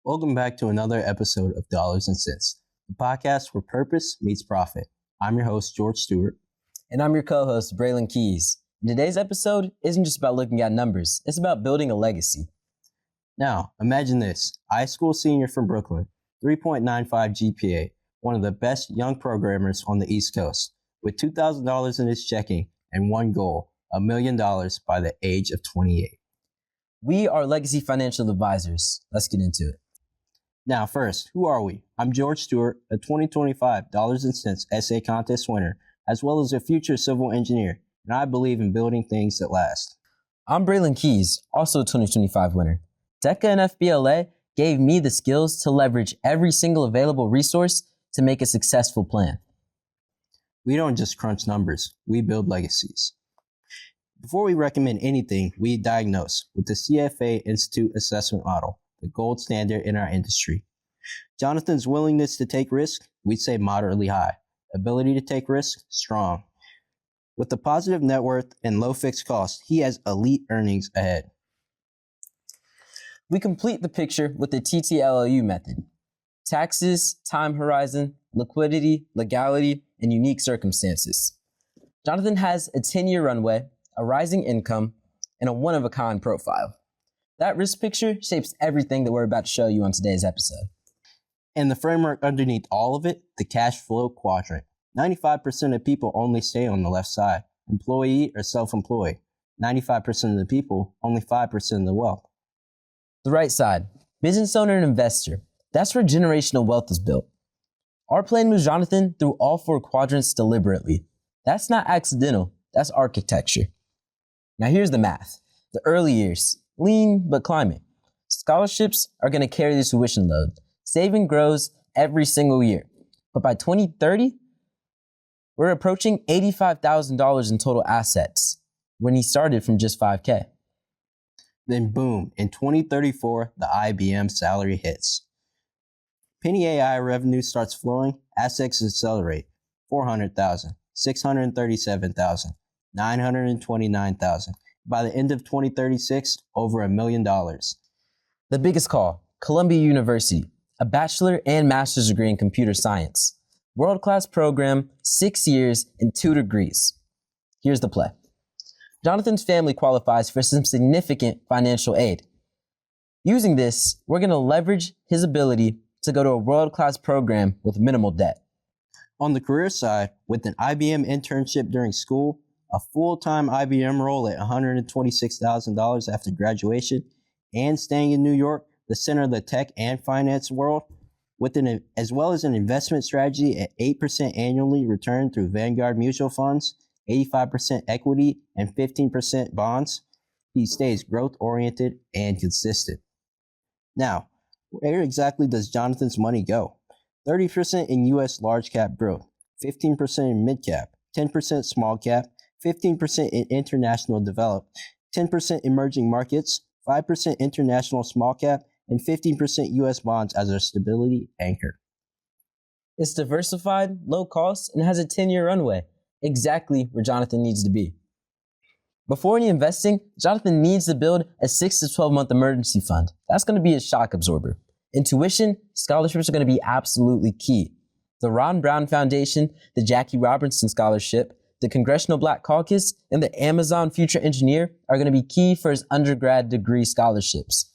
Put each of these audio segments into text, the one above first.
Welcome back to another episode of Dollars and Cents, the podcast where purpose meets profit. I'm your host, George Stewart. And I'm your co-host, Braylon Keys. Today's episode isn't just about looking at numbers, it's about building a legacy. Now, imagine this. High school senior from Brooklyn, 3.95 GPA, one of the best young programmers on the East Coast, with $2,000 in his checking and one goal, $1 million by the age of 28. We are Legacy Financial Advisors. Let's get into it. Now, first, who are we? I'm George Stewart, a 2025 Dollars and Cents essay contest winner, as well as a future civil engineer, and I believe in building things that last. I'm Braylon Keys, also a 2025 winner. DECA and FBLA gave me the skills to leverage every single available resource to make a successful plan. We don't just crunch numbers, we build legacies. Before we recommend anything, we diagnose with the CFA Institute Assessment Model, the gold standard in our industry. Jonathan's willingness to take risk, we'd say moderately high. Ability to take risk, strong. With a positive net worth and low fixed costs, he has elite earnings ahead. We complete the picture with the TTLLU method. Taxes, time horizon, liquidity, legality, and unique circumstances. Jonathan has a 10-year runway, a rising income, and a one-of-a-kind profile. That risk picture shapes everything that we're about to show you on today's episode. And the framework underneath all of it, the cash flow quadrant. 95% of people only stay on the left side, employee or self-employed. 95% of the people, only 5% of the wealth. The right side, business owner and investor. That's where generational wealth is built. Our plan moves Jonathan through all four quadrants deliberately. That's not accidental, that's architecture. Now here's the math. The early years, lean but climbing. Scholarships are going to carry the tuition load. Saving grows every single year. But by 2030, we're approaching $85,000 in total assets when he started from just $5K. Then boom, in 2034, the IBM salary hits. Penny AI revenue starts flowing, assets accelerate. 400,000, 637,000, 929,000. By the end of 2036, over $1 million. The biggest call, Columbia University, a bachelor and master's degree in computer science. World-class program, 6 years and 2 degrees. Here's the play. Jonathan's family qualifies for some significant financial aid. Using this, we're going to leverage his ability to go to a world-class program with minimal debt. On the career side, with an IBM internship during school, a full-time IBM role at $126,000 after graduation, and staying in New York, the center of the tech and finance world, as well as an investment strategy at 8% annually return through Vanguard mutual funds, 85% equity, and 15% bonds, he stays growth-oriented and consistent. Now, where exactly does Jonathan's money go? 30% in U.S. large cap growth, 15% in mid cap, 10% small cap, 15% in international developed, 10% emerging markets, 5% international small cap, and 15% U.S. bonds as our stability anchor. It's diversified, low cost, and has a 10-year runway, exactly where Jonathan needs to be. Before any investing, Jonathan needs to build a 6 to 12-month emergency fund. That's going to be his shock absorber. In tuition, scholarships are going to be absolutely key. The Ron Brown Foundation, the Jackie Robinson Scholarship, the Congressional Black Caucus, and the Amazon Future Engineer are going to be key for his undergrad degree scholarships.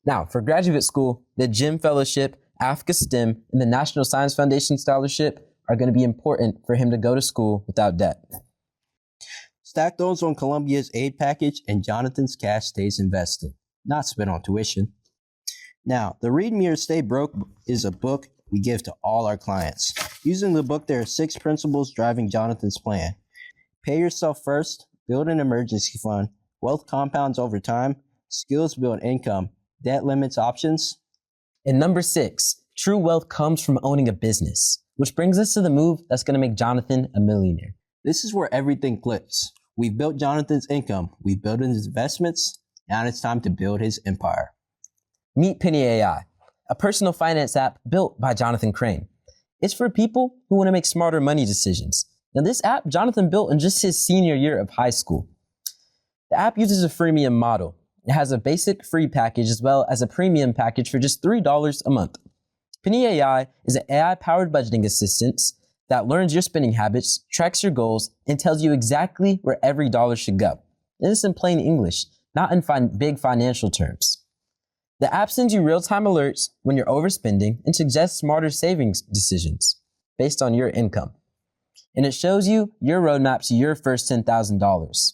Now, for graduate school, the GEM Fellowship, Africa STEM, and the National Science Foundation Scholarship are going to be important for him to go to school without debt. Stack those on Columbia's aid package and Jonathan's cash stays invested, not spent on tuition. Now, the Read Me or Stay Broke is a book we give to all our clients. Using the book, there are 6 principles driving Jonathan's plan. Pay yourself first, build an emergency fund, wealth compounds over time, skills build income, debt limits options. And number 6, true wealth comes from owning a business, which brings us to the move that's going to make Jonathan a millionaire. This is where everything clicks. We've built Jonathan's income, we've built his investments, now it's time to build his empire. Meet Penny AI, a personal finance app built by Jonathan Crane. It's for people who want to make smarter money decisions. Now, this app Jonathan built in just his senior year of high school. The app uses a freemium model, It has a basic free package as well as a premium package for just $3 a month. Penny AI is an AI-powered budgeting assistant that learns your spending habits, tracks your goals, and tells you exactly where every dollar should go. And this in plain English, not in big financial terms. The app sends you real-time alerts when you're overspending and suggests smarter savings decisions based on your income. And it shows you your roadmap to your first $10,000.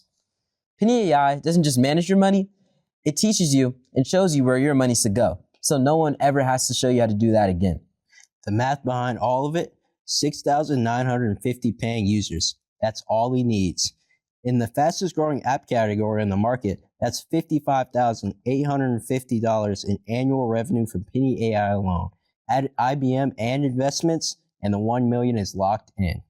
Penny AI doesn't just manage your money, it teaches you and shows you where your money should go. So no one ever has to show you how to do that again. The math behind all of it, 6,950 paying users. That's all he needs. In the fastest growing app category in the market, that's $55,850 in annual revenue from Penny AI alone. Add IBM and investments, and the $1 million is locked in.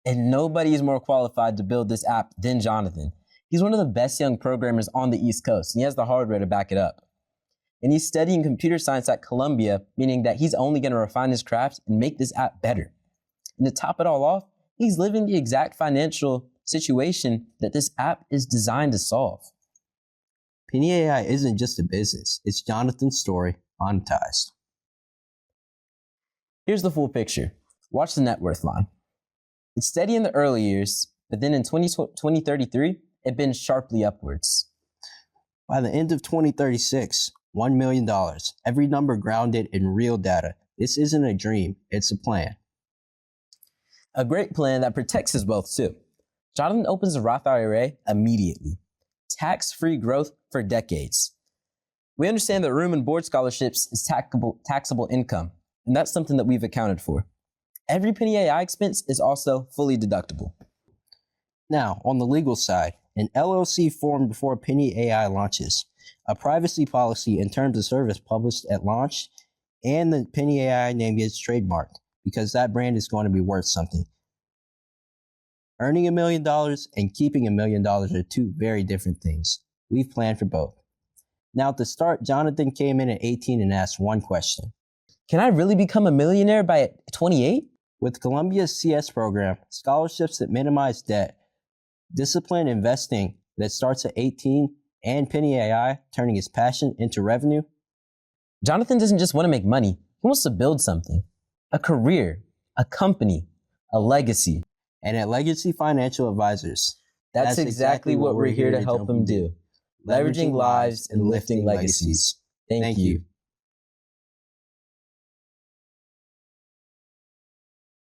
And nobody is more qualified to build this app than Jonathan. He's one of the best young programmers on the East Coast, and he has the hardware to back it up. And he's studying computer science at Columbia, meaning that he's only going to refine his craft and make this app better. And to top it all off, he's living the exact financial situation that this app is designed to solve. Penny AI isn't just a business, it's Jonathan's story monetized. Here's the full picture. Watch the net worth line. It's steady in the early years, but then in 2033, it bends sharply upwards. By the end of 2036, $1 million. Every number grounded in real data. This isn't a dream, it's a plan. A great plan that protects his wealth too. Jonathan opens a Roth IRA immediately. Tax-free growth for decades. We understand that room and board scholarships is taxable income, and that's something that we've accounted for. Every Penny AI expense is also fully deductible. Now, on the legal side, an LLC formed before Penny AI launches, a privacy policy and terms of service published at launch, and the Penny AI name gets trademarked because that brand is going to be worth something. Earning $1 million and keeping $1 million are two very different things. We've planned for both. Now, to start, Jonathan came in at 18 and asked one question. Can I really become a millionaire by 28? With Columbia's CS program, scholarships that minimize debt, disciplined investing that starts at 18, and Penny AI turning his passion into revenue, Jonathan doesn't just want to make money. He wants to build something. A career, a company, a legacy. And at Legacy Financial Advisors, That's exactly what we're here to help him do. Leveraging lives and lifting legacies. Thank you.